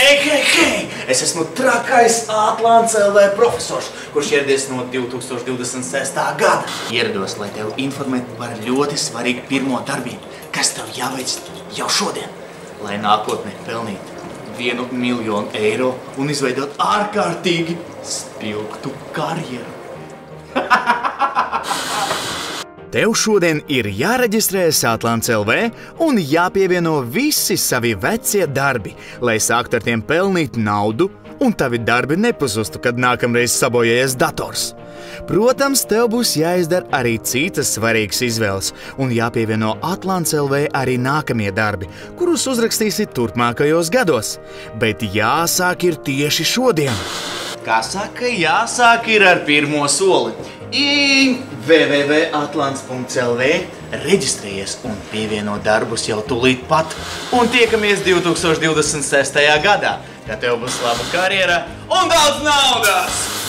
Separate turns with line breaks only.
Hei! Es esmu trakais Atlants LV profesors, kurš ieradies no 2026. gada. Ierados, lai tev informētu par ļoti svarīgu pirmo darbību, kas tev jāveic jau šodien, lai nākotnē pelnītu 1 miljonu eiro un izveidot ārkārtīgi spilgtu karjeru.
Tev šodien ir jāreģistrējas Atlants LV un jāpievieno visi savi vecie darbi, lai sāktu ar tiem pelnīt naudu un tavi darbi nepazustu, kad nākamreiz sabojājies dators. Protams, tev būs jāizdara arī citas svarīgas izvēles un jāpievieno Atlants LV arī nākamie darbi, kurus uzrakstīsi turpmākajos gados. Bet jāsāk ir tieši šodien.
Kā saka, jāsāk ir ar pirmo soli. www.atlants.lv reģistrējies un pievieno darbus jau tūlīt pat. Un tiekamies 2026. gadā, kad tev būs laba karjera un daudz naudas!